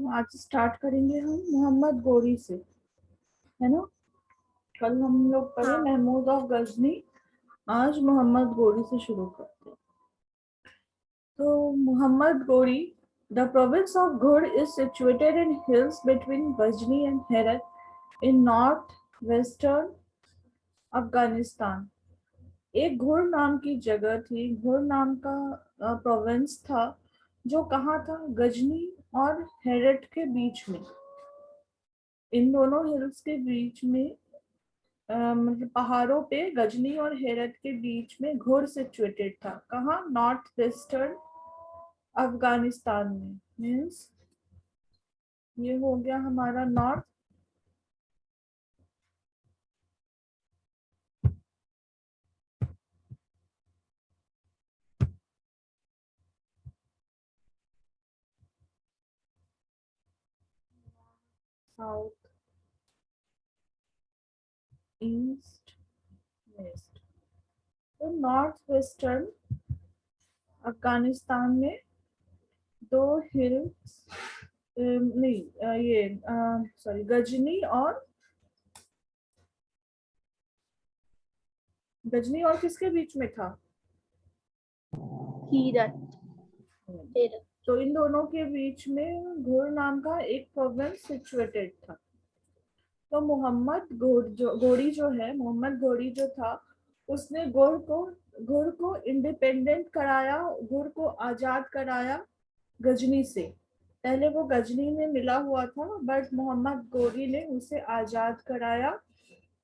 आज स्टार्ट करेंगे हम मोहम्मद गोरी से, है ना। कल हम लोग पढ़े हाँ। महमूद ऑफ गजनी, आज मोहम्मद गोरी से शुरू करते हैं। तो Mohammad Ghori, the province of घुड़ is situated in hills between Ghazni and Herat in north western Afghanistan. एक घुड़ नाम की जगह थी, घुड़ नाम का प्रोविंस था जो कहाँ था, गजनी और हेरत के बीच में। इन दोनों हिल्स के बीच में मतलब पहाड़ों पे गजनी और हेरत के बीच में घुड़ सिचुएटेड था। कहाँ, नॉर्थ वेस्टर्न अफगानिस्तान में। मीन्स ये हो गया हमारा नॉर्थ, साउथ, ईस्ट, वेस्ट। तो नॉर्थ वेस्टर्न अफगानिस्तान में दो हिल्स, नहीं ये सॉरी, गजनी और किसके बीच में था, हीरत। हेरत। तो इन दोनों के बीच में घुड़ नाम का एक प्रोविंस सिचुएटेड था। तो घोड़ी जो है, मोहम्मद घोड़ी जो था, उसने गुड़ को इंडिपेंडेंट कराया, गुड़ को आजाद कराया गजनी से। पहले वो गजनी में मिला हुआ था, बट मोहम्मद घोड़ी ने उसे आजाद कराया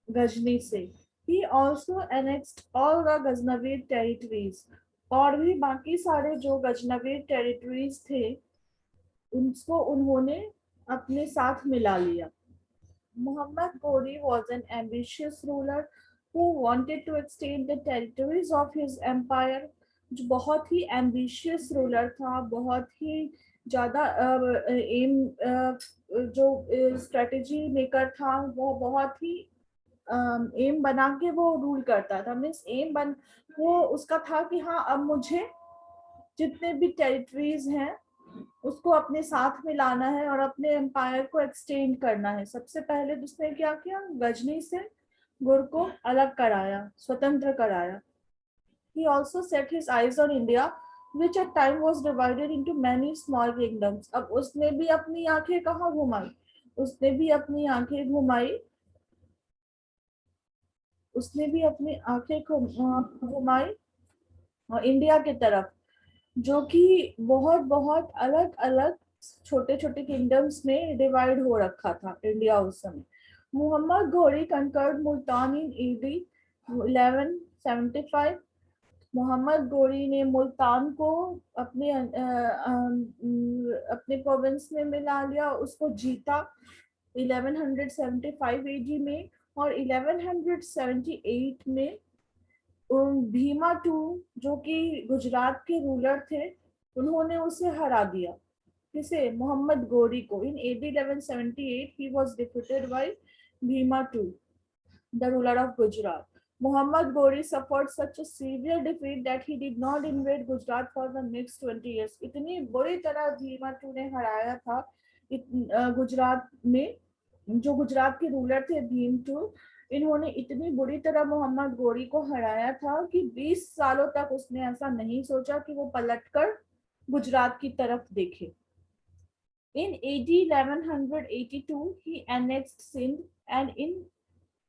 गजनी से। He also annexed all the Ghaznavi territories, और भी बाकी सारे जो गजनवी टेरिटरीज थे उनको उन्होंने अपने साथ मिला लिया। Muhammad Ghori was an ambitious ruler who wanted to extend the territories of his empire. जो बहुत ही ambitious ruler था, बहुत ही ज़्यादा एम, जो स्ट्रेटेजी मेकर था, वो बहुत ही एम बना के वो रूल करता था। मीन्स एम बन वो उसका था कि हाँ, अब मुझे जितने भी टेरिटरीज हैं उसको अपने साथ में लाना है और अपने एम्पायर को एक्सटेंड करना है। सबसे पहले उसने क्या किया, गजनी से गुर को अलग कराया, स्वतंत्र कराया। He also set his eyes on India, which at time was divided into many small kingdoms. अब उसने भी अपनी आंखें कहाँ घुमाई, उसने भी अपनी आंखें घुमाई, उसने भी अपनी आंखें घुमाई इंडिया की तरफ, जो कि बहुत बहुत अलग अलग छोटे छोटे किंगडम्स में डिवाइड हो रखा था इंडिया उस समय। मोहम्मद घोरी कंकर्ड मुल्तान इन एडी 1175। मोहम्मद घोरी ने मुल्तान को अपने प्रोविंस में मिला लिया, उसको जीता 1175 एडी में। और 1178 में भीमा टू, जो कि गुजरात के रूलर थे, उन्होंने उसे हरा दिया। किसे, मोहम्मद गोरी को। इन AD 1178 he was defeated by Bhima II, the ruler of Gujarat. Muhammad Ghori suffered such a severe defeat that he did not invade Gujarat for the next 20 years. इतनी बुरी तरह भीमा टू ने हराया था गुजरात में, जो गुजरात के रूलर थे भीम टू, इन्होंने इतनी बुरी तरह मोहम्मद गोरी को हराया था कि 20 सालों तक उसने ऐसा नहीं सोचा कि वो पलटकर गुजरात की तरफ देखे। In AD 1182 he annexed Sindh, and in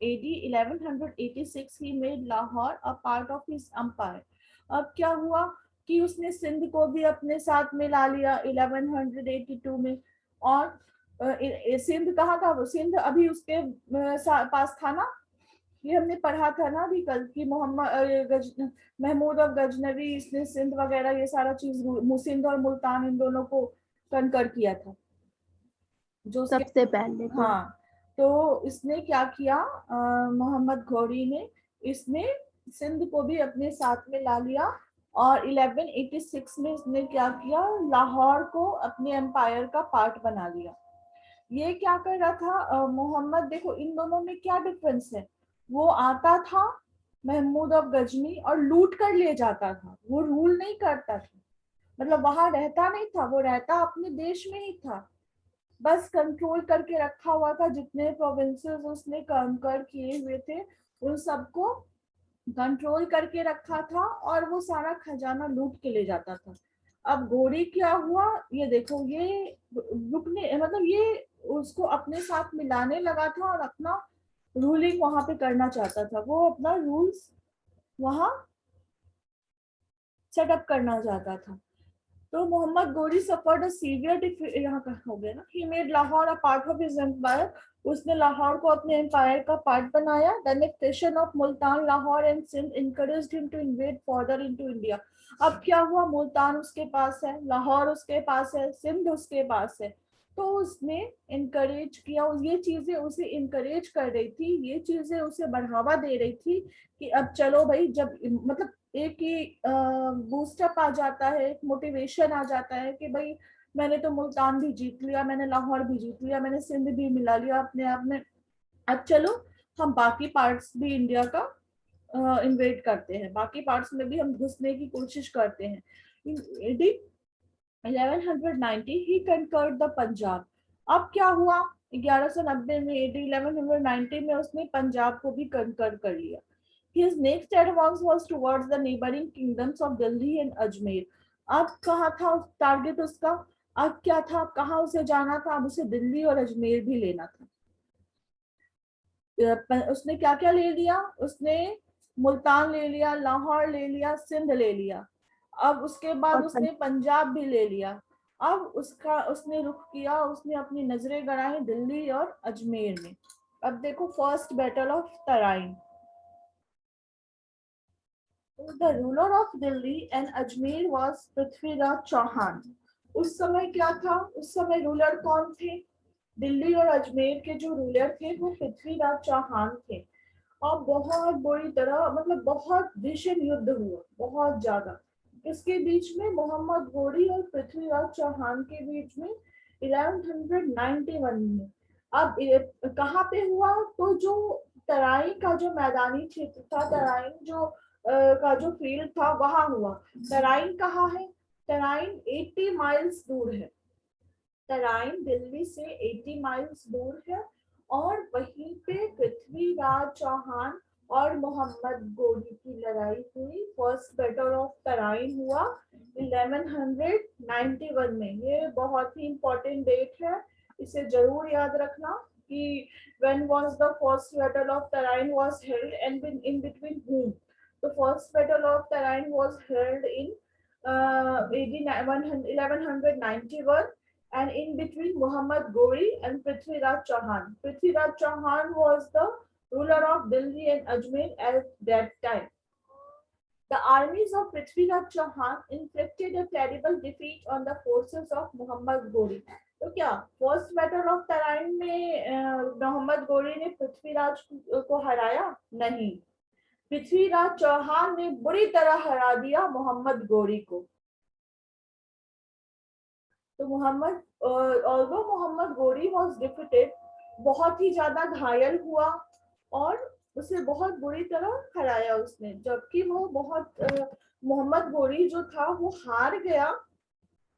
AD 1186 he made Lahore a part of his empire. अब क्या हुआ कि उसने सिंध को भी अपने साथ मिला लिया 1182 में। और सिंध कहाँ था, वो सिंध अभी उसके पास था ना। ये हमने पढ़ा था ना अभी कल कि महमूद ऑफ गजनवी, इसने सिंध वगैरह ये सारा चीज, सिंध और मुल्तान इन दोनों को कनकर किया था जो उसके। सबसे पहले तो हाँ, तो इसने क्या किया, मोहम्मद घोरी ने, इसने सिंध को भी अपने साथ में ला लिया। और 1186 में इसने क्या किया, लाहौर को अपने एम्पायर का पार्ट बना लिया। ये क्या कर रहा था मोहम्मद, देखो इन दोनों में क्या डिफरेंस है। वो आता था महमूद ऑफ गजनी और लूट कर ले जाता था, वो रूल नहीं करता था, मतलब वहां रहता नहीं था, वो रहता अपने देश में ही था। बस कंट्रोल करके रखा हुआ था। जितने प्रोविंसेस उसने कंकर किए हुए थे उन सबको कंट्रोल करके रखा था और वो सारा खजाना लूट के ले जाता था। अब घोड़ी क्या हुआ, ये देखो, ये रुकने मतलब ये उसको अपने साथ मिलाने लगा था और अपना रूलिंग वहां पे करना चाहता था। वो अपना रूल्स वहां सेटअप करना चाहता था। तो मोहम्मद गोरी सफर्ड अ सीवियर डिफीट, यहाँ का हो गया ना, he made Lahore a part of his empire. उसने लाहौर को अपने एम्पायर का पार्ट बनाया। The annexation of Multan, Lahore and Sindh encouraged him to invade further into India। अब क्या हुआ, मुल्तान उसके पास है, लाहौर उसके पास है, सिंध उसके पास है। तो उसने इनकरेज किया, ये चीजें उसे इनकरेज कर रही थी, ये चीजें उसे बढ़ावा दे रही थी कि अब चलो भाई, जब मतलब एक ही बूस्टअप आ जाता है, एक मोटिवेशन आ जाता है कि भाई मैंने तो मुल्तान भी जीत लिया, मैंने लाहौर भी जीत लिया, मैंने सिंध भी मिला लिया अपने आप में, अब चलो हम बाकी पार्ट्स भी इंडिया का इन्वेट करते हैं, बाकी पार्ट्स में भी हम घुसने की कोशिश करते हैं। इन 1190 ही कंकर्ड द पंजाब। अब क्या हुआ, 1190 में, AD 1190 में उसने पंजाब को भी कंकर कर लिया। His next advance was towards the neighboring kingdoms of Delhi and Ajmer। अब कहाँ था टारगेट उसका, अब क्या था, कहाँ उसे जाना था, अब उसे दिल्ली और अजमेर भी लेना था। उसने क्या क्या ले लिया, उसने मुल्तान ले लिया, लाहौर ले लिया, सिंध ले लिया। अब उसके बाद और उसने पंजाब भी ले लिया। अब उसने रुख किया, उसने अपनी नजरें गड़ाई दिल्ली और अजमेर में। अब देखो first battle of Tarain. The ruler of Delhi and Ajmer was Prithviraj Chauhan. उस समय क्या था, उस समय रूलर कौन थे, दिल्ली और अजमेर के जो रूलर थे वो पृथ्वीराज चौहान थे। और बहुत बुरी तरह, मतलब बहुत भीषण युद्ध हुआ, बहुत ज्यादा। इसके बीच में मोहम्मद घोरी और पृथ्वीराज चौहान के बीच में 1191 में। अब कहाँ पे हुआ, तो जो तराइन का जो मैदानी क्षेत्र था, तराइन जो का जो फील्ड था वहां हुआ। तराइन कहाँ है, तराइन 80 माइल्स दूर है। तराइन दिल्ली से 80 माइल्स दूर है। और वहीं पे पृथ्वीराज चौहान और मोहम्मद गोरी की लड़ाई हुई। फर्स्ट बैटल ऑफ तराइन हुआ 1191 में। ये बहुत ही इंपॉर्टेंट डेट है, इसे जरूर याद रखना कि when was the first battle of Tarain was held and in between whom। The first battle of Tarain was held in AD 1191 and in between Muhammad Ghori and Prithviraj Chauhan. Prithviraj Chauhan was the ruler of Delhi and Ajmer at that time. The armies of Prithviraj Chauhan inflicted a terrible defeat on the forces of Muhammad Ghori। तो क्या first battle of Tarain में मोहम्मद गोरी ने पृथ्वीराज को हराया? नहीं, पृथ्वीराज चौहान ने बुरी तरह हरा दिया मोहम्मद गोरी को। तो although Mohammad Ghori was defeated, बहुत ही ज्यादा घायल हुआ और उसे बहुत बुरी तरह हराया उसने, जबकि वो मोहम्मद गोरी जो था वो हार गया।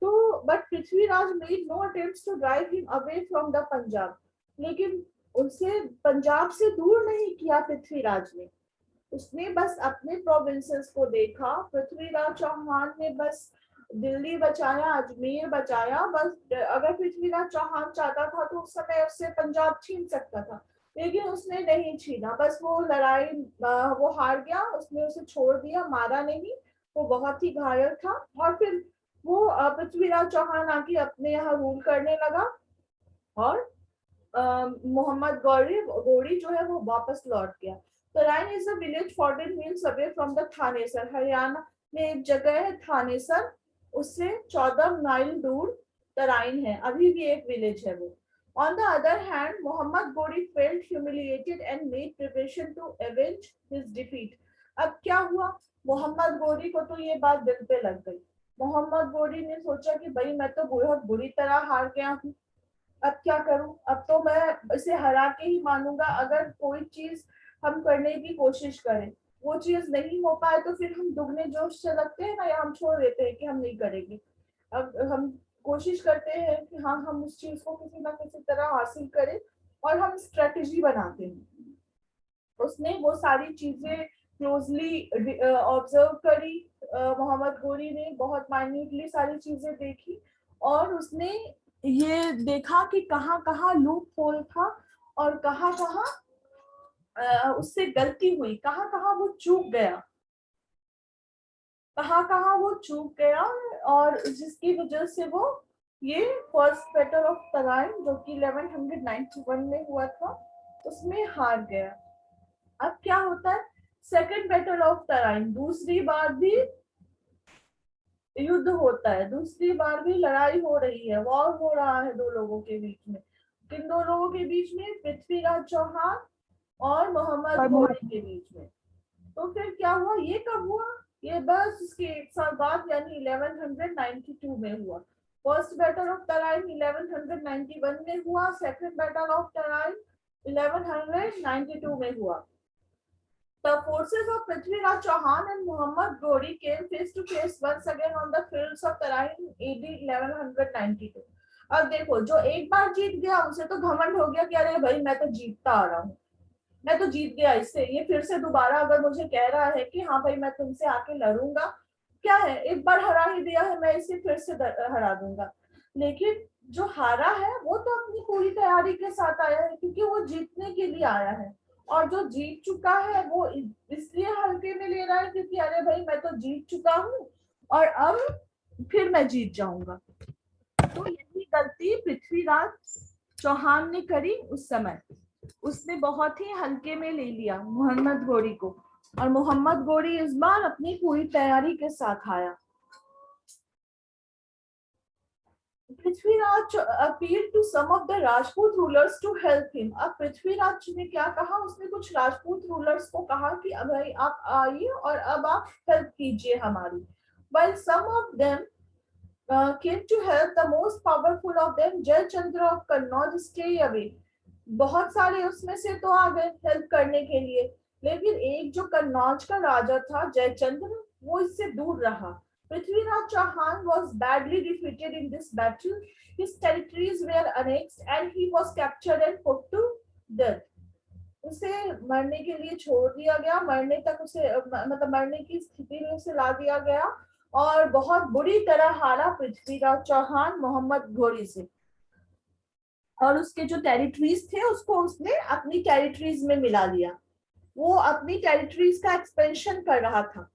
तो but Prithviraj made no attempts to drive him away from the Punjab. लेकिन उसे पंजाब से दूर नहीं किया पृथ्वीराज ने, उसने बस अपने प्रोविंसेस को देखा। पृथ्वीराज चौहान ने बस दिल्ली बचाया, अजमेर बचाया, बस। अगर पृथ्वीराज चौहान चाहता था तो उस समय उससे पंजाब छीन सकता था, लेकिन उसने नहीं छीना। बस वो लड़ाई वो हार गया, उसने उसे छोड़ दिया, मारा नहीं। वो बहुत ही घायल था और फिर वो पृथ्वीराज चौहान आके अपने यहाँ रूल करने लगा और मोहम्मद गोरी जो है वो वापस लौट गया। Tarain is a village 14 meals away from the Thanesar. Haryana में एक जगह है थानेसर, उससे 14 माइल दूर तराइन है, अभी भी एक विलेज है वो। On the other hand, Muhammad Ghori felt humiliated and made preparation to avenge his defeat। अब क्या हुआ, मोहम्मद गोरी को तो ये बात दिल पे लग गई। मोहम्मद गोरी ने सोचा कि भाई मैं तो बहुत बुरी तरह हार गया हूँ, अब क्या करूं, अब तो मैं इसे हरा के ही मानूंगा। अगर कोई चीज हम करने की कोशिश करें, वो चीज नहीं हो पाए तो फिर हम दुगने जोश से लगते हैं ना, या हम छोड़ देते हैं कि हम नहीं करेंगे। अब हम कोशिश करते हैं कि हाँ हम उस चीज को किसी ना किसी तरह हासिल करें और हम स्ट्रेटेजी बनाते हैं। उसने वो सारी चीजें क्लोजली ऑब्जर्व करी, मोहम्मद गोरी ने बहुत माइन्यूटली सारी चीजें देखी और उसने ये देखा कि कहाँ कहाँ लूप होल था और कहाँ कहाँ उससे गलती हुई, कहाँ कहाँ वो चूक गया, कहाँ कहाँ वो चूक गया और जिसकी वजह से वो ये फर्स्ट बैटल ऑफ तराइन जो कि 1191 में हुआ था उसमें हार गया। अब क्या होता है, सेकंड बैटल ऑफ तराइन, दूसरी बार भी युद्ध होता है, दूसरी बार भी लड़ाई हो रही है, वॉर हो रहा है दो लोगों के बीच में। किन दो लोगों के बीच में? पृथ्वीराज चौहान और मोहम्मद घोरी के बीच में। तो फिर क्या हुआ, ये कब हुआ? ये बस इसके एक साल बाद यानी 1192 में हुआ। फर्स्ट बैटल ऑफ तराइन 1191 में हुआ, सेकंड बैटल ऑफ तराइन 1192 में हुआ। The forces of Prithviraj Chauhan and Muhammad Ghori came face to face once again on the fields of Tarain AD 1192। अब देखो, जो एक बार जीत गया उसे तो घमंड हो गया कि अरे भाई मैं तो जीतता आ रहा हूँ, मैं तो जीत गया इससे, ये फिर से दोबारा अगर मुझे कह रहा है कि हाँ भाई मैं तुमसे आके लड़ूंगा, क्या है, एक बार हरा ही दिया है, मैं इसे फिर से हरा दूंगा। लेकिन जो हारा है वो तो अपनी पूरी तैयारी के साथ आया है क्योंकि वो जीतने के लिए आया है, और जो जीत चुका है वो इसलिए हल्के में ले रहा है क्योंकि अरे भाई मैं तो जीत चुका हूँ और अब फिर मैं जीत जाऊंगा। तो यही गलती पृथ्वीराज चौहान ने करी उस समय, उसने बहुत ही हल्के में ले लिया मोहम्मद गोरी को, और मोहम्मद गोरी इस बार अपनी पूरी तैयारी के साथ आया। Prithviraj appeal to some of the Rajput rulers to help him. अब पृथ्वीराज ने क्या कहा, उसने कुछ राजपूत रूलर्स को कहा कि अब भाई आप आइए और अब आप हेल्प कीजिए हमारी। While some of them came to help, the most powerful of them, Jayachandra of Kannauj, stay away। बहुत सारे उसमें से तो आ गए हेल्प करने के लिए, लेकिन एक जो कन्नौज का राजा था जयचंद्र, वो इससे दूर रहा। Prithviraj Chauhan was badly defeated in this battle. His territories were annexed and he was captured and put to death। उसे मरने के लिए छोड़ दिया गया, मरने तक उसे मतलब मरने की स्थिति में उसे ला दिया गया और बहुत बुरी तरह हारा पृथ्वीराज चौहान मोहम्मद घोरी से। और उसके जो टेरिटरीज थे उसको उसने अपनी टेरिटरीज में मिला लिया, वो अपनी टेरिटरीज का एक्सपेंशन कर रहा था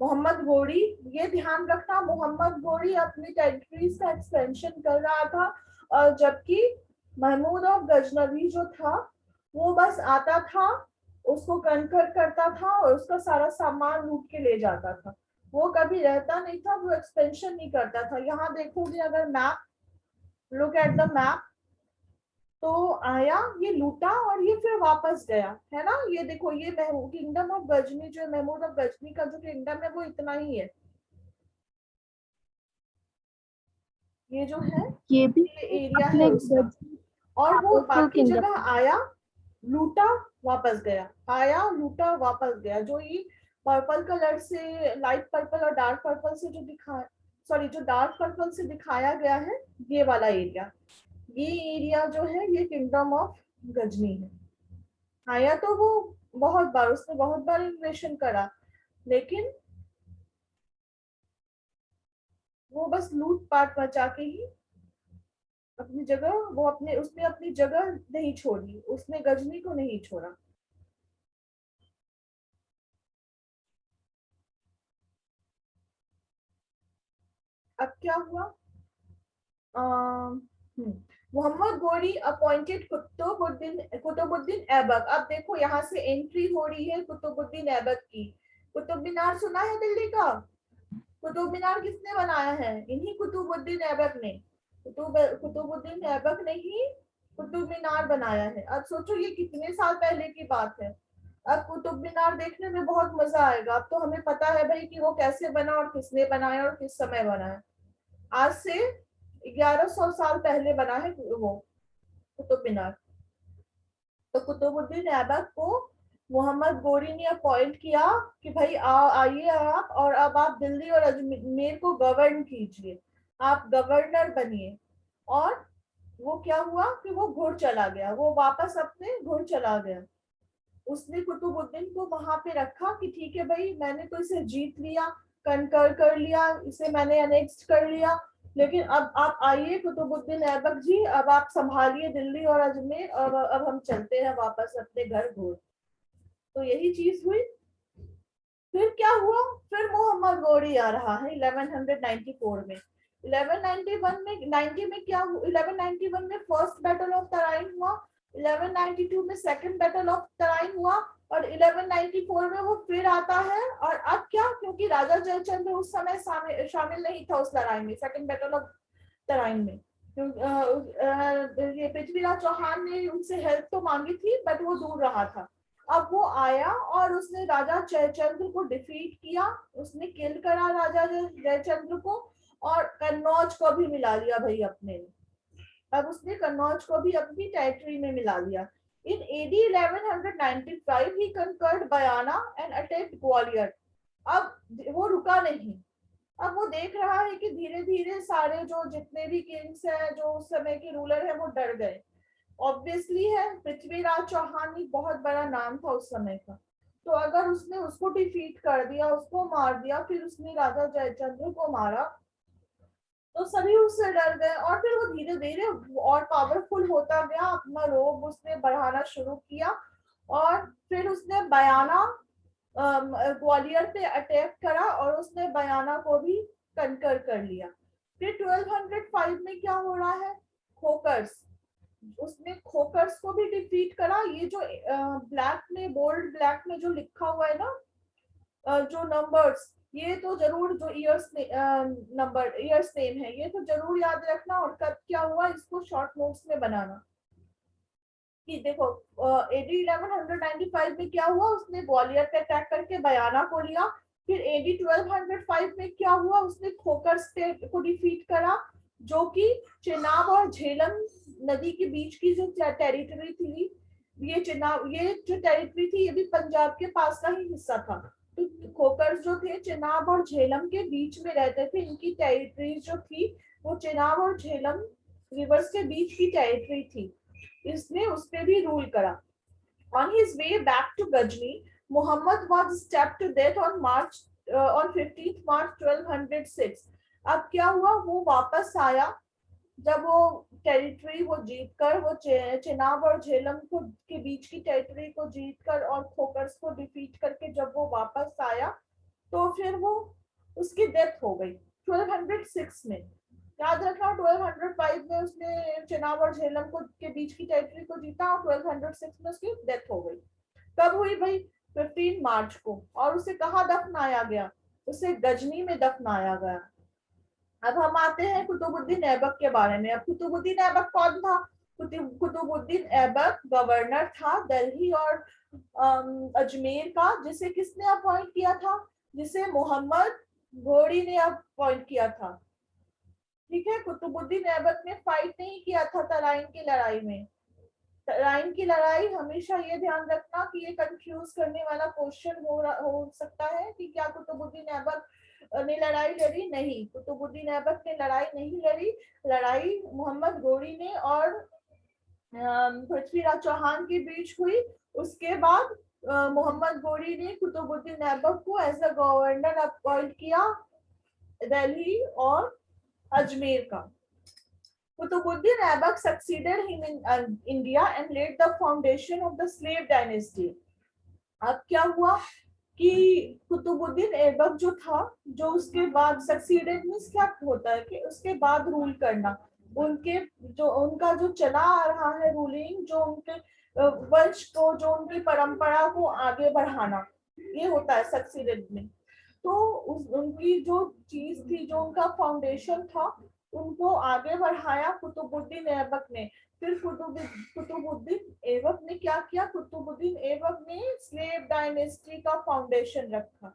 मोहम्मद घोरी। ये ध्यान रखना, मोहम्मद घोरी अपनी टेरिटरीज का एक्सपेंशन कर रहा था, और जबकि महमूद ऑफ गजनवी जो था वो बस आता था, उसको कनकर करता था और उसका सारा सामान लूट के ले जाता था, वो कभी रहता नहीं था, वो एक्सपेंशन नहीं करता था। यहाँ देखोगे अगर map, look at the map, तो आया, ये लूटा और ये फिर वापस गया, है ना। ये देखो, ये किंगडम ऑफ गजनी जो है, महमूद ऑफ गजनी का जो किंगडम है वो इतना ही है, ये जो है ये भी ये एरिया है उसका। और वो बाकी जगह आया, लूटा, वापस गया, आया, लूटा, वापस गया। जो ये पर्पल कलर से, लाइट पर्पल और डार्क पर्पल से जो जो डार्क पर्पल से दिखाया गया है, ये वाला एरिया, ये एरिया जो है ये किंगडम ऑफ गजनी है। आया तो वो बहुत बार, उसने बहुत बार इन्वेशन करा, लेकिन वो बस लूट पाट मचा के ही अपनी जगह, वो उसने अपनी जगह नहीं छोड़ी, उसने गजनी को नहीं छोड़ा। अब क्या हुआ, मोहम्मद गोरी अपॉइंटेड कुतुबुद्दीन ऐबक। अब देखो यहाँ से एंट्री हो रही है कुतुबुद्दीन ऐबक की। कुतुब मीनार सुना है दिल्ली का? कुतुब मीनार किसने बनाया है? इन्हीं कुतुबुद्दीन ऐबक ने। कुतुबुद्दीन ऐबक ने ही कुतुब मीनार बनाया है। अब सोचो ये कितने साल पहले की बात है। अब कुतुब मीनार देखने में बहुत मजा आएगा। अब तो हमें पता है भाई कि वो कैसे बना और किसने बनाया और किस समय बना है। आज से 1100 साल पहले बना है वो कुतुब मीनार। तो कुतुबुद्दीन ऐबक को मोहम्मद गोरी ने अपॉइंट किया कि भाई आइए आप, और अब आप दिल्ली और अजमेर को गवर्न कीजिए। आप गवर्नर बनिए। और वो क्या हुआ कि वो घुर चला गया, वो वापस अपने घुर चला गया। उसने कुतुबुद्दीन को वहां पे रखा कि ठीक है भाई, मैंने तो इसे जीत लिया, कनकर कर लिया, इसे मैंने अनेक्स्ट कर लिया, लेकिन अब आप आइए कुतुबुद्दीन ऐबक जी, अब आप संभालिए दिल्ली और अजमेर, अब हम चलते हैं वापस अपने घर घोर। तो यही चीज हुई। फिर क्या हुआ, फिर मोहम्मद गौरी आ रहा है 1194 में। 1191 में 90 में क्या हुआ, 1191 में फर्स्ट बैटल ऑफ तराइन हुआ, 1192 में सेकंड बैटल ऑफ तराइन हुआ, और 1194 में वो फिर आता है। और अब क्या, क्योंकि राजा जयचंद्र उस समय शामिल नहीं था उस लड़ाई में, सेकंड बैटल ऑफ तराइन में। ये पृथ्वीराज चौहान ने उनसे हेल्प तो मांगी थी, बट वो दूर रहा था। अब वो आया और उसने राजा जयचंद्र को डिफीट किया, उसने किल करा राजा जयचंद्र को, और कन्नौज को भी मिला लिया भाई अपने। अब उसने कन्नौज को भी अपनी टेरिटरी में मिला लिया। इन AD 1195 he conquered Bayana and attacked Gwalior. अब वो रुका नहीं, अब वो देख रहा है कि धीरे धीरे सारे जो जितने भी किंग्स हैं, जो उस समय के रूलर है, वो डर गए। ऑब्वियसली है, पृथ्वीराज चौहान ही बहुत बड़ा नाम था उस समय का। तो अगर उसने उसको डिफीट कर दिया, उसको मार दिया, फिर उसने राजा जयचंद्र को मारा, तो सभी उससे डर गए। और फिर वो धीरे धीरे और पावरफुल होता गया, अपना रोब उसने बढ़ाना शुरू किया। और फिर उसने बयाना ग्वालियर पे अटैक करा, और उसने बयाना को भी कंकर कर लिया। फिर 1205 में क्या हो रहा है, खोकर्स, उसने खोकर्स को भी डिफीट करा। ये जो ब्लैक में, बोल्ड ब्लैक में जो लिखा हुआ है ना, जो नंबर्स, ये तो जरूर, जो इयर्स नंबर इयर्स नेम है, ये तो जरूर याद रखना, और कब क्या हुआ इसको शॉर्ट नोट्स में बनाना। कि देखो, AD 1195 में क्या हुआ, उसने ग्वालियर पे अटैक करके बयाना को लिया। फिर AD 1205 में क्या हुआ, उसने खोकर स्टेट को डिफीट करा, जो कि चेनाब और झेलम नदी के बीच की जो टेरिटरी थी, ये जो टेरिटरी थी, ये भी पंजाब के पास का ही हिस्सा था। तो खोकर जो थे चेनाब और झेलम के बीच में रहते थे, इनकी टेरिटरी जो थी वो चेनाब और झेलम रिवर्स के बीच की टेरिटरी थी। इसने उस पे भी रूल करा। On his way back to Ghazni, Muhammad was stabbed to death on on 15th March 1206। अब क्या हुआ, वो वापस आया, जब वो टेरिटरी वो जीत कर, वो चेनाब और झेलम को के बीच की टेरिटरी को जीत कर और खोकर्स को डिफीट करके जब वो वापस आया, तो फिर वो उसकी डेथ हो गई 1206 में। याद रखना, 1205 में उसने चेनाब और झेलम को के बीच की टेरिटरी को जीता, और 1206 में उसकी डेथ हो गई। कब हुई भाई, 15 मार्च को। और उसे कहाँ दफनाया गया, उसे गजनी में दफनाया गया। अब हम आते हैं कुतुबुद्दीन ऐबक के बारे में। अब कुतुबुद्दीन ऐबक कौन था, कुतुबुद्दीन ऐबक गवर्नर था दिल्ली और अजमेर का, जिसे किसने अपॉइंट किया था, जिसे मोहम्मद घोड़ी ने अपॉइंट किया था। ठीक है, कुतुबुद्दीन ऐबक ने फाइट नहीं किया था तराइन की लड़ाई में। तराइन की लड़ाई, हमेशा ये ध्यान रखना कि ये कंफ्यूज करने वाला क्वेश्चन हो सकता है कि क्या कुतुबुद्दीन ऐबक ने लड़ाई लड़ी, नहीं, कुतुबुद्दीन ऐबक ने लड़ाई नहीं लड़ी। लड़ाई मोहम्मद घोरी ने और पृथ्वीराज चौहान के बीच हुई। उसके बाद मोहम्मद घोरी ने कुतुबुद्दीन ऐबक को एज अ गवर्नर अपॉइंट किया दिल्ली और अजमेर का। Qutbuddin Aibak succeeded him in India and laid the foundation of the slave dynasty। अब क्या हुआ कि कुतुबुद्दीन ऐबक जो था, जो उसके बाद सक्सीडेड मींस क्या होता है कि उसके बाद रूल करना, उनके जो उनका जो चला आ रहा है रूलिंग, जो उनके वंश को, जो उनकी परंपरा को आगे बढ़ाना, ये होता है सक्सीडेड में। तो उनकी जो चीज थी, जो उनका फाउंडेशन था, उनको आगे बढ़ाया कुतुबुद्दीन ऐबक ने। फिर कुतुबुद्दीन ऐबक ने क्या किया, कुतुबुद्दीन ऐबक ने स्लेव डायनेस्टी का फाउंडेशन रखा।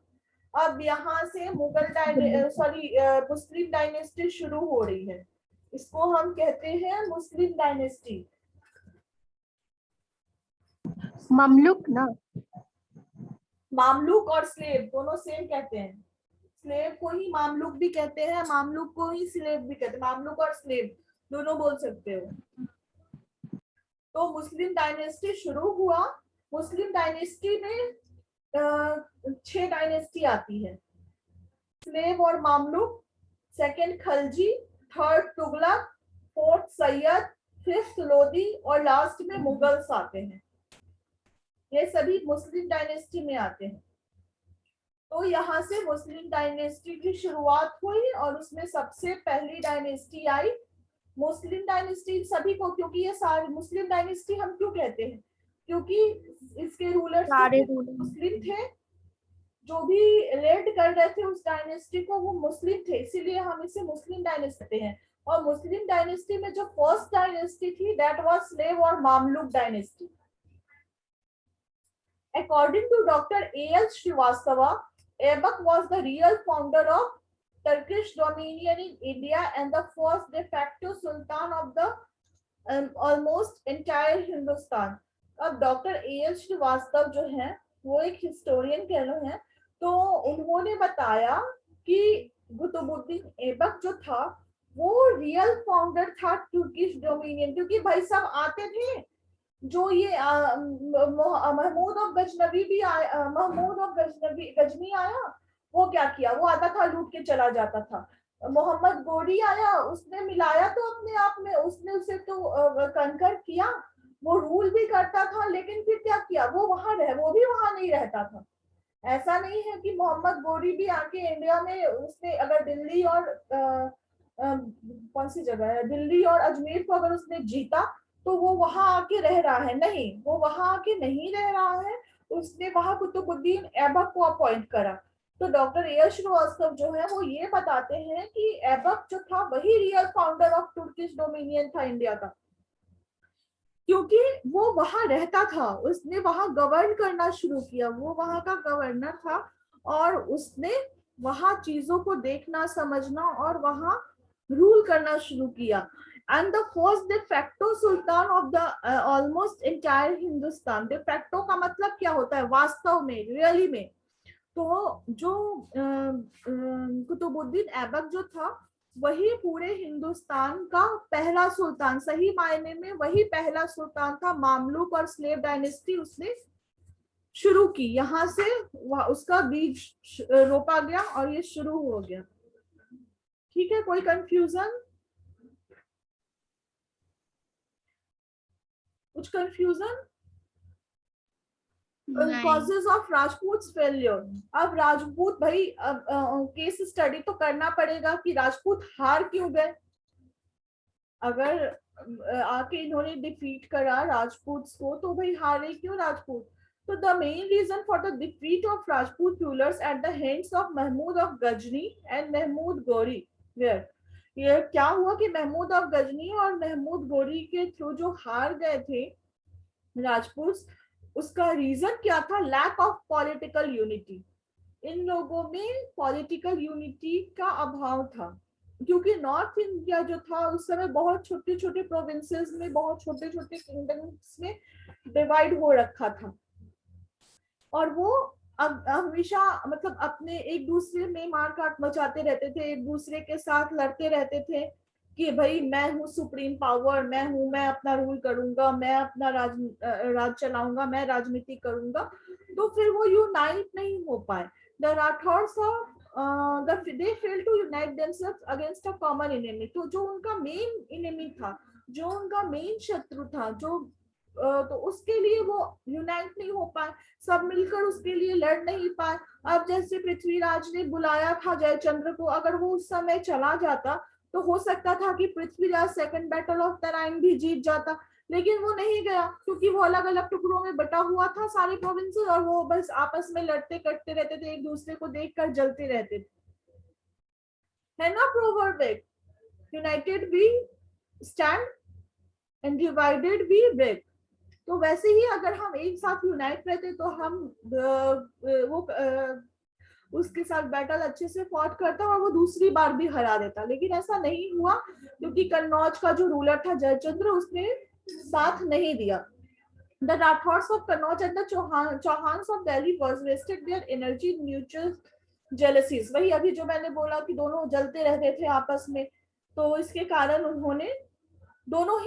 अब यहाँ से मुस्लिम डायनेस्टी शुरू हो रही है, इसको हम कहते हैं मुस्लिम डायनेस्टी। ममलुक ना, मामलुक और स्लेव दोनों सेम कहते हैं, स्लेव को ही मामलुक भी कहते हैं, मामलुक को ही स्लेव भी कहते हैं, मामलुक और स्लेव दोनों बोल सकते हो। तो मुस्लिम डायनेस्टी शुरू हुआ। मुस्लिम डायनेस्टी में 6 डायनेस्टी आती है, स्लेव और Mamluk, second Khalji, third Tughlaq, fourth Syed, fifth Lodi और लास्ट में मुगल्स आते हैं। ये सभी मुस्लिम डायनेस्टी में आते हैं। तो यहाँ से मुस्लिम डायनेस्टी की शुरुआत हुई और उसमें सबसे पहली डायनेस्टी आई मुस्लिम डायनेस्टी। सभी को, क्योंकि ये सारे मुस्लिम डायनेस्टी हम क्यों कहते हैं, क्योंकि इसके रूलर्स सारे मुस्लिम थे, जो भी रेड कर रहे थे उस डायनेस्टी को वो मुस्लिम थे, इसीलिए हम इसे मुस्लिम डायनेस्टी कहते हैं। और मुस्लिम डायनेस्टी में जो फर्स्ट डायनेस्टी थी दैट वाज स्लेव और Mamluk dynasty. According to Dr. A.L. Srivastava, Aibak was the real founder of Turkish dominion in India and the first de facto sultan of the almost entire Hindustan. अब doctor A.L. Srivastava जो है वो एक historian कह रहे हैं, तो उन्होंने बताया कि कुतुबुद्दीन ऐबक जो था वो रियल फाउंडर था तुर्किश डोमिनियन, क्योंकि भाई सब आते थे जो ये महमूद ऑफ गजनवी भी आया, महमूद ऑफ गजनी आया, वो क्या किया, वो आता था लूट के चला जाता था। मोहम्मद गोरी आया, उसने मिलाया तो अपने आप में, उसने उसे तो कंकर किया, वो रूल भी करता था, लेकिन फिर क्या किया, वो भी वहां नहीं रहता था। ऐसा नहीं है कि मोहम्मद गोरी भी आके इंडिया में, उसने अगर दिल्ली और कौन सी जगह है, दिल्ली और अजमेर को अगर उसने जीता तो वो वहां आके रह रहा है, नहीं, वो वहां आके नहीं रह रहा है, उसने वहां कुतुबुद्दीन ऐबक को अपॉइंट करा। तो डॉक्टर A.L. श्रीवास्तव जो है वो ये बताते हैं कि ऐबक जो था वही real founder of Turkish dominion था इंडिया का, क्योंकि वो वहां रहता था, उसने वहां गवर्न करना शुरू किया, वो वहां का गवर्नर था और उसने वहां चीजों को देखना समझना और वहां रूल करना शुरू किया। And the first de facto sultan of the almost entire Hindustan. De facto का मतलब क्या होता है वास्तव में, रियली में। तो जो कुतुबुद्दीन ऐबक जो था वही पूरे हिंदुस्तान का पहला सुल्तान, सही मायने में वही पहला सुल्तान था। मामलुक और स्लेव डायनेस्टी उसने शुरू की, यहाँ से उसका बीज रोपा गया और ये शुरू हो गया। ठीक है, कोई कंफ्यूजन, कुछ confusion? Causes of Rajput failure. अब राजपूत भाई, अब केस स्टडी तो करना पड़ेगा कि राजपूत हार क्यों गए। अगर आके इन्होंने डिफीट करा राजपूत को तो भाई हारे क्यों राजपूत। तो the main reason for the defeat of Rajput rulers at the hands of Mahmud of Ghazni and Mahmud Ghori were. ये क्या हुआ कि महमूद ऑफ गजनी और महमूद गौरी के थ्रू जो हार गए थे राजपूत, उसका रीजन क्या था, लैक ऑफ पॉलिटिकल यूनिटी। इन लोगों में पॉलिटिकल यूनिटी का अभाव था, क्योंकि नॉर्थ इंडिया जो था उस समय बहुत छोटे छोटे प्रोविंसेस में, बहुत छोटे छोटे किंगडम्स में डिवाइड हो रखा था, और वो हमेशा मतलब अपने एक दूसरे में मार काट मचाते रहते थे, एक दूसरे के साथ लड़ते रहते थे कि भाई मैं हूँ सुप्रीम पावर, मैं हूँ, मैं अपना रूल करूंगा, मैं अपना राज चलाऊंगा, मैं राजनीति करूंगा। तो फिर वो यूनाइट नहीं हो पाए। The Rathores they failed to unite themselves against a common enemy। तो जो उनका मेन एनिमी था, जो उनका मेन शत्रु था, जो तो उसके लिए वो यूनाइट नहीं हो पाए, सब मिलकर उसके लिए लड़ नहीं पाए। अब जैसे पृथ्वीराज ने बुलाया था जयचंद्र को, अगर वो उस समय चला जाता तो हो सकता था कि Prithviraj second battle of Tarain भी जीत जाता, लेकिन वो नहीं गया क्योंकि वो अलग अलग टुकड़ों में बटा हुआ था सारे प्रोविंसेस, और वो बस आपस में लड़ते कटते रहते थे, एक दूसरे को देखकर जलते रहते थे, है ना प्रोवर्ब एक, united we stand and divided we break. तो वैसे ही अगर हम एक साथ यूनाइट रहते तो हम वो उसके साथ बैटल अच्छे से फॉट करता और वो दूसरी बार भी हरा देता, लेकिन ऐसा नहीं हुआ क्योंकि कन्नौज का जो रूलर था जयचंद्र, उसने साथ नहीं दिया। The Rathors of Kannauj and the Chauhans of Delhi was wasted their energy in mutual jealousies, वही अभी जो मैंने बोला कि दोनों जलते रहते थे आपस में, तो इसके कारण उन्होंने दोनों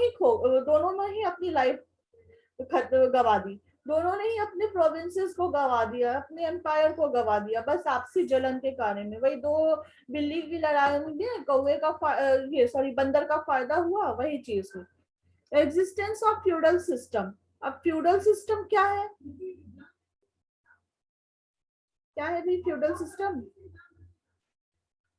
में ही अपनी लाइफ गवा दी। दोनों ने ही अपने प्रोविंसेस को गवा दिया, अपने एम्पायर को गवा दिया, बस आपसी जलन के कारण में। वही दो बिल्ली की लड़ाई में कौवे का ये सॉरी बंदर का फायदा हुआ, वही चीज हुई। Existence of feudal system. अब फ्यूडल सिस्टम क्या है? क्या है भी feudal system?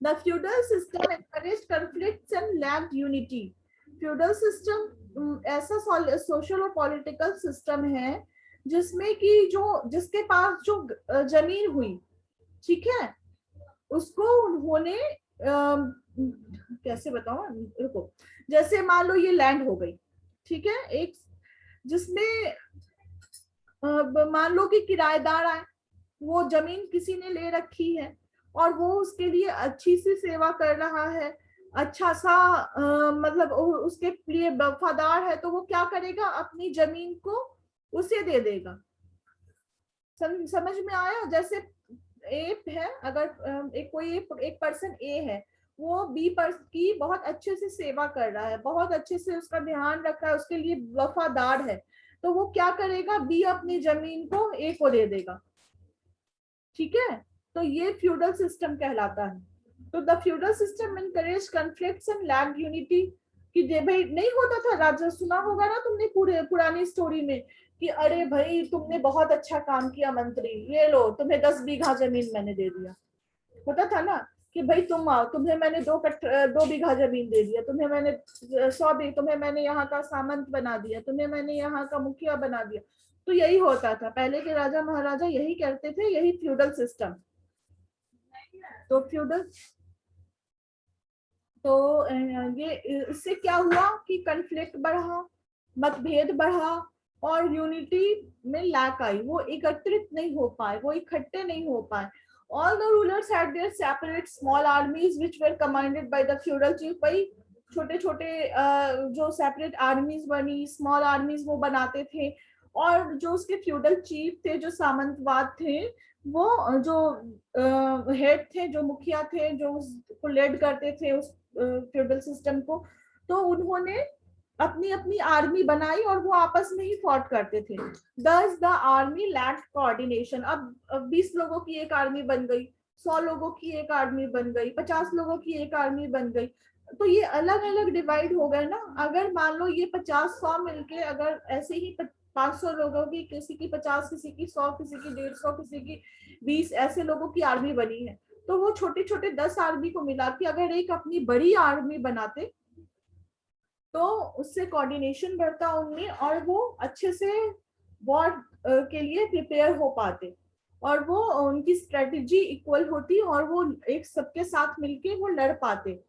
The feudal system encouraged conflicts and lacked unity। Feudal system ऐसा सोशल और पॉलिटिकल सिस्टम है जिसमें कि जिसके पास जो जमीन हुई, ठीक है, उसको उन्होंने कैसे बताऊं, रुको, जैसे मान लो ये लैंड हो गई, ठीक है, एक जिसमें मान लो कि किराएदार आए, वो जमीन किसी ने ले रखी है और वो उसके लिए अच्छी सी सेवा कर रहा है, अच्छा सा मतलब उसके लिए वफादार है, तो वो क्या करेगा, अपनी जमीन को उसे दे देगा। समझ में आया? जैसे ए है, अगर एक पर्सन ए है, वो बी पर्सन की बहुत अच्छे से सेवा कर रहा है, बहुत अच्छे से उसका ध्यान रख रहा है, उसके लिए वफादार है, तो वो क्या करेगा, बी अपनी जमीन को ए को दे देगा, ठीक है। तो ये फ्यूडल सिस्टम कहलाता है। तो the feudal system encourage conflicts and lacked unity. कि भाई नहीं होता था राजा, सुना होगा ना तुमने पुरानी स्टोरी में कि अरे भाई तुमने बहुत अच्छा काम किया मंत्री, ये लो तुम्हें 10 बीघा जमीन मैंने दे दिया। होता था ना कि भाई तुम आओ, तुम्हें मैंने 2 बीघा जमीन दे दिया, तुम्हें मैंने 100 तुम्हें मैंने यहाँ का सामंत बना दिया, तुम्हें मैंने यहाँ का मुखिया बना दिया। तो यही होता था, पहले के राजा महाराजा यही करते थे, यही फ्यूडल सिस्टम। तो फ्यूडल तो ये इससे क्या हुआ कि कन्फ्लिक्ट बढ़ा, मतभेद बढ़ा और यूनिटी में लैक आई, वो एकत्रित नहीं हो पाए, वो इकट्ठे नहीं हो पाए। All the rulers had their separate small armies which were commanded by the feudal chief। भाई छोटे छोटे जो सेपरेट आर्मीज बनी, स्मॉल आर्मीज वो बनाते थे, और जो उसके फ्यूडल चीफ थे, जो सामंतवाद थे, वो जो हेड थे, जो मुखिया थे, जो उसको लेड करते थे उस फ्यूडल सिस्टम को, तो उन्होंने अपनी अपनी आर्मी बनाई और वो आपस में ही फॉट करते थे। दस द आर्मी लैक्ड कोऑर्डिनेशन। अब 20 लोगों की एक आर्मी बन गई, 100 लोगों की एक आर्मी बन गई, 50 लोगों की एक आर्मी बन गई, तो ये अलग अलग डिवाइड हो गए ना। अगर मान लो ये 50-100 मिलके अगर ऐसे ही 500 लोगों की, किसी की 50, किसी की 100, किसी की 150, किसी की 20 ऐसे लोगों की आर्मी बनी है, तो वो छोटे छोटे 10 आर्मी को मिला के अगर एक अपनी बड़ी आर्मी बनाते तो उससे कोऑर्डिनेशन बढ़ता उनमें और वो अच्छे से वॉर के लिए प्रिपेयर हो पाते और वो उनकी स्ट्रेटेजी इक्वल होती और वो एक सबके साथ मिलके वो लड़ पाते।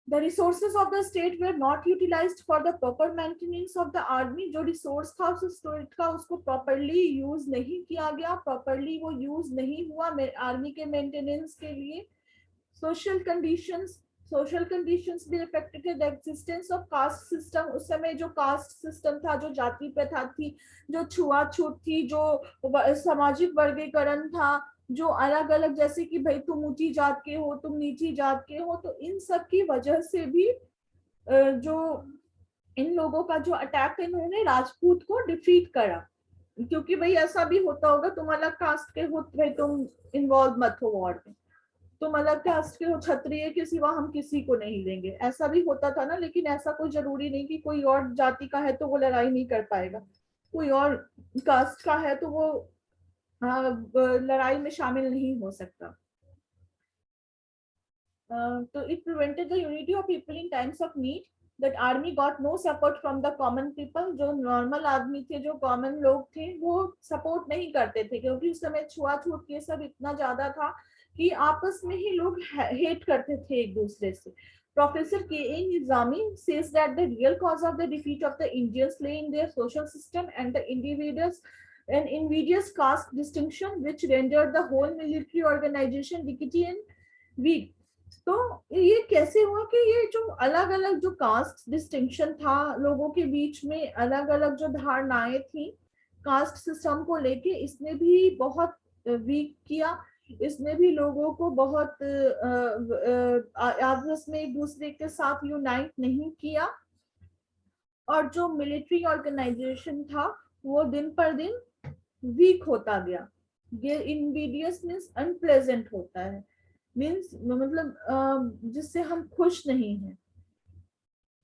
The resources of the state were not utilized for the proper maintenance of the army। जो रिसोर्स था उस स्टेट का, उसको प्रॉपरली यूज नहीं किया गया, प्रॉपरली वो यूज नहीं हुआ आर्मी के मेंटेनेंस के लिए। सोशल कंडीशंस भी अफेक्टेड थे। The existence of caste system. उस समय जो कास्ट सिस्टम था, जो जाति प्रथा थी, जो छुआछूत थी, जो सामाजिक वर्गीकरण था, जो अलग अलग, जैसे कि भाई तुम ऊंची जात के हो, तुम नीची जात के हो, तो इन सब की वजह से भी जो इन लोगों का जो अटैक, इन्होंने राजपूत को डिफीट करा। क्योंकि भाई ऐसा भी होता होगा, तुम अलग कास्ट के हो भाई तुम इन्वॉल्व मत हो वॉर में, तुम अलग कास्ट के हो, क्षत्रिय के सिवा हम किसी को नहीं लेंगे, ऐसा भी होता था ना। लेकिन ऐसा कोई जरूरी नहीं कि कोई और जाति का है तो वो लड़ाई नहीं कर पाएगा, कोई और कास्ट का है तो वो लड़ाई में शामिल नहीं हो सकता। तो it prevented the unity of people in times of need. That army got no support from the common people. जो नॉर्मल आदमी थे, जो कॉमन लोग थे, वो सपोर्ट नहीं करते थे, क्योंकि उस समय छुआछूत ये सब इतना ज्यादा था कि आपस में ही लोग हेट करते थे एक दूसरे से। Professor K.A. Nizami says that the real cause of the defeat of the Indians lay in their social system and the invidious caste distinction, which rendered the whole military organization rickety and weak। तो ये कैसे हुआ कि ये जो अलग अलग जो कास्ट डिस्टिंक्शन था, लोगों के बीच में अलग अलग जो धारणाएं थी कास्ट सिस्टम को लेके, इसने भी बहुत वीक किया। इसने भी लोगों को बहुत आपस में एक दूसरे के साथ यूनाइट नहीं किया, और जो मिलिट्री ऑर्गेनाइजेशन था वो दिन पर दिन वीक होता गया। ये इनविडियस मीन्स अनप्लेजेंट होता है, मीन्स मतलब जिससे हम खुश नहीं हैं,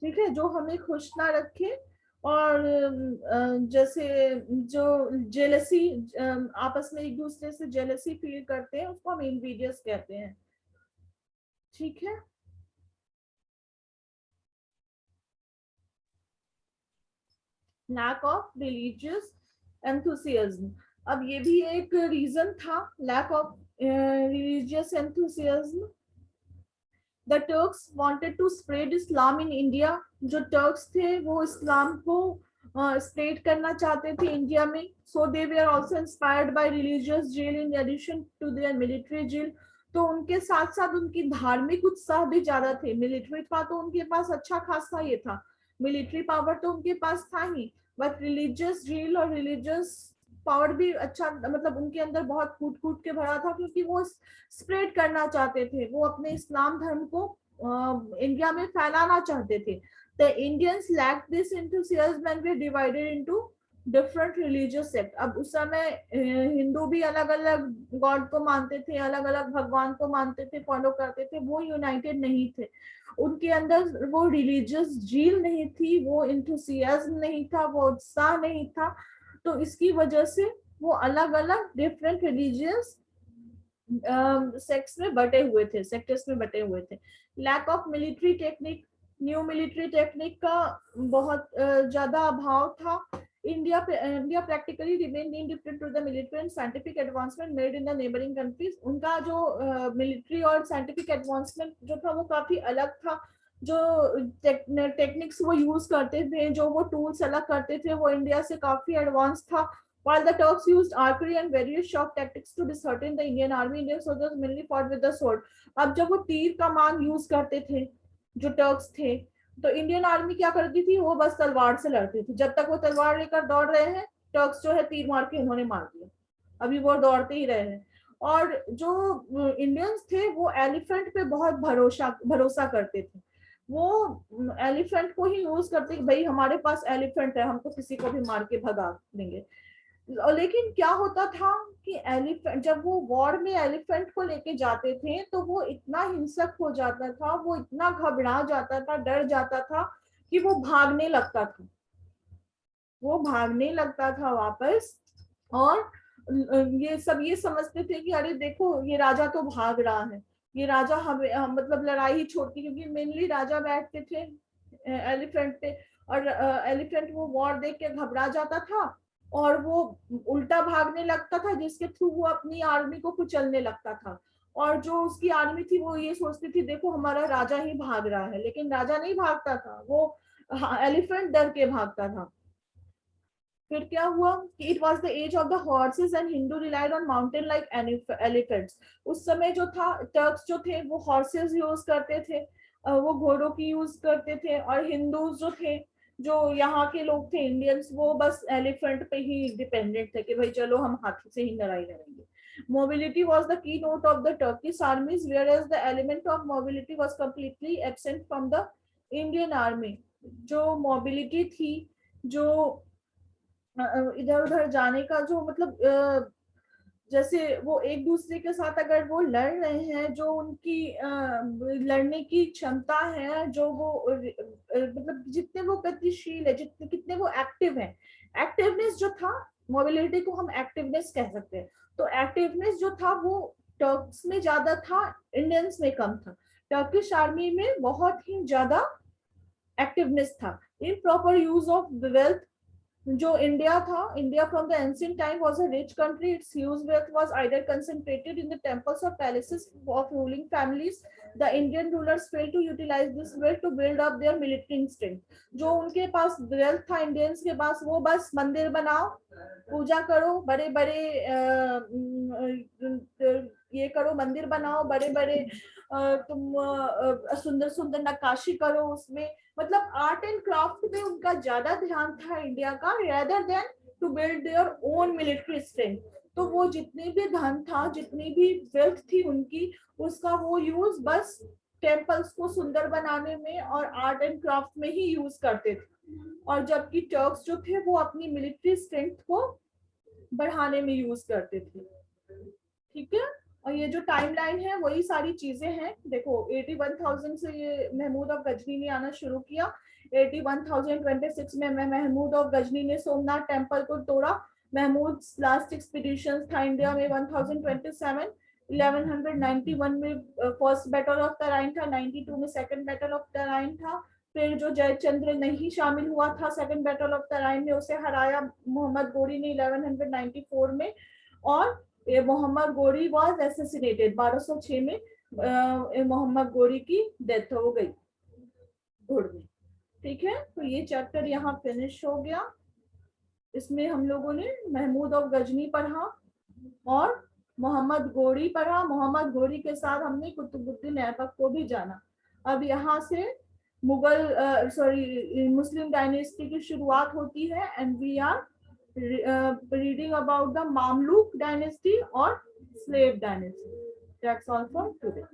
ठीक है, जो हमें खुश ना रखे। और जैसे जो जेलसी, आपस में एक दूसरे से जेलसी फील करते हैं, उसको हम इनविडियस कहते हैं, ठीक है। लैक ऑफ रिलीजियस एंथुसियाज्म, अब ये भी एक रीजन था, lack of religious enthusiasm. The Turks wanted to spread Islam in India, जो टर्क्स थे वो इस्लाम को स्प्रेड करना चाहते थे इंडिया में। So they were also inspired by religious zeal in addition to their military zeal, तो उनके साथ साथ उनकी धार्मिक उत्साह भी ज्यादा थे। मिलिट्री का तो उनके पास अच्छा खासा ये था, मिलिट्री पावर तो उनके पास था ही, बट रिलीजियस जेल और रिलीजियस पावर भी अच्छा, मतलब उनके अंदर बहुत कूट कूट के भरा था, क्योंकि वो स्प्रेड करना चाहते थे, वो अपने इस्लाम धर्म को इंडिया में फैलाना चाहते थे। The Indians lack this enthusiasm and were divided into different religious sect. अब उस समय हिंदू भी अलग अलग गॉड को मानते थे, अलग अलग भगवान को मानते थे, फॉलो करते थे, वो यूनाइटेड नहीं थे, उनके अंदर वो रिलीजियस जील नहीं थी, वो इंथुसियाज्म नहीं था, वो उत्साह नहीं था। तो इसकी वजह से वो अलग अलग डिफरेंट रिलीजियस सेक्स में बटे हुए थे, सेक्टर्स में बटे हुए थे। Lack of military technique, new military technique का बहुत ज्यादा अभाव था। India practically remained indifferent to the military and scientific advancement made in the neighbouring countries. उनका जो मिलिट्री और साइंटिफिक एडवांसमेंट जो था वो काफी अलग था, जो टेक्निक्स वो यूज करते थे, जो वो टूल्स अलग करते थे, वो इंडिया से काफी एडवांस था। While the Turks used archery and various shock tactics to dishearten the Indian army, Indian soldiers mainly fought with the sword. अब जब वो तीर कमान यूज करते थे जो टर्क्स थे, तो इंडियन आर्मी क्या करती थी, वो बस तलवार से लड़ती थी। जब तक वो तलवार लेकर दौड़ रहे हैं, टर्क्स जो है तीर मार के उन्होंने मार दिया, अभी वो दौड़ते ही रहे हैं। और जो इंडियंस थे वो एलिफेंट पे बहुत भरोसा करते थे, वो एलिफेंट को ही यूज करते कि भाई हमारे पास एलिफेंट है, हमको किसी को भी मार के भगा देंगे। लेकिन क्या होता था कि एलिफेंट, जब वो वॉर में एलिफेंट को लेके जाते थे, तो वो इतना हिंसक हो जाता था, वो इतना घबरा जाता था, डर जाता था कि वो भागने लगता था, वो भागने लगता था वापस। और ये सब ये समझते थे कि अरे देखो ये राजा तो भाग रहा है, ये राजा हमें मतलब लड़ाई ही छोड़ के, क्योंकि मेनली राजा बैठते थे एलिफेंट पे, और एलिफेंट वो वॉर देख के घबरा जाता था और वो उल्टा भागने लगता था, जिसके थ्रू वो अपनी आर्मी को कुचलने लगता था। और जो उसकी आर्मी थी वो ये सोचती थी देखो हमारा राजा ही भाग रहा है, लेकिन राजा नहीं भागता था, वो एलिफेंट डर के भागता था। फिर क्या हुआ कि it was the age of the horses and Hindu relied on mountain like elephants. उस समय जो था टर्क्स जो थे वो हॉर्सेस यूज करते थे, वो घोड़ों की यूज करते थे, और हिंदूज जो थे, जो यहाँ के लोग थे इंडियंस, वो बस एलिफेंट पे ही डिपेंडेंट थे कि भाई चलो हम हाथी से ही लड़ाई लड़ेंगे। Mobility was the keynote of the Turkish armies, whereas the element of mobility was completely absent from the Indian army. जो mobility थी, जो इधर उधर जाने का जो मतलब जैसे वो एक दूसरे के साथ अगर वो लड़ रहे हैं, जो उनकी लड़ने की क्षमता है, जो वो मतलब जितने वो गतिशील है, जितने कितने वो एक्टिव है, एक्टिवनेस जो था, मोबिलिटी को हम एक्टिवनेस कह सकते हैं। तो एक्टिवनेस जो था वो टर्क्स में ज्यादा था, इंडियंस में कम था। टर्किश आर्मी में बहुत ही ज्यादा एक्टिवनेस था। इम्प्रॉपर यूज ऑफ वेल्थ, जो इंडिया था, India from the ancient time was a rich country, its huge wealth was either concentrated in the temples और palaces of ruling families. The Indian rulers fail to utilise this wealth to build up their military instinct. जो उनके पास wealth था Indians के पास, वो बस मंदिर बनाओ, पूजा करो, बड़े बड़े ये करो, मंदिर बनाओ बड़े बड़े, तुम सुंदर सुंदर नक्काशी करो उसमें, मतलब आर्ट एंड क्राफ्ट में उनका ज्यादा ध्यान था इंडिया का, rather than to build their own military strength. तो वो जितनी भी धन था, जितनी भी वेल्थ थी उनकी, उसका वो यूज बस टेम्पल्स को सुंदर बनाने में और आर्ट एंड क्राफ्ट में ही यूज करते थे। और जबकि टर्क्स जो थे वो अपनी मिलिट्री स्ट्रेंथ को बढ़ाने में यूज करते थे। ठीक है, और ये जो टाइमलाइन है वही सारी चीजें हैं। देखो 81,000 से ये महमूद ऑफ गजनी ने आना शुरू किया। 81,026 में महमूद ऑफ गजनी ने सोमनाथ टेम्पल को तोड़ा। महमूद लास्ट एक्सपीडिशन था इंडिया में 1027। 1191 में फर्स्ट बैटल ऑफ तराइन था। 92 में सेकंड बैटल ऑफ तराइन था। फिर जो जयचंद्र नहीं शामिल हुआ था सेकंड बैटल ऑफ तराइन में, उसे हराया मोहम्मद गोरी ने 1194 में। और मोहम्मद गोरी वाज एसेसिनेटेड 1206 में। मोहम्मद गोरी की डेथ हो गई घुड़ में। ठीक है, तो ये चैप्टर यहाँ फिनिश हो गया। इसमें हम लोगों ने महमूद ऑफ गजनी पढ़ा और मोहम्मद गोरी पढ़ा। मोहम्मद गोरी के साथ हमने कुतुबुद्दीन ऐबक को भी जाना। अब यहाँ से मुस्लिम डायनेस्टी की शुरुआत होती है and we are reading about the Mamluk dynasty or slave dynasty. That's all for today.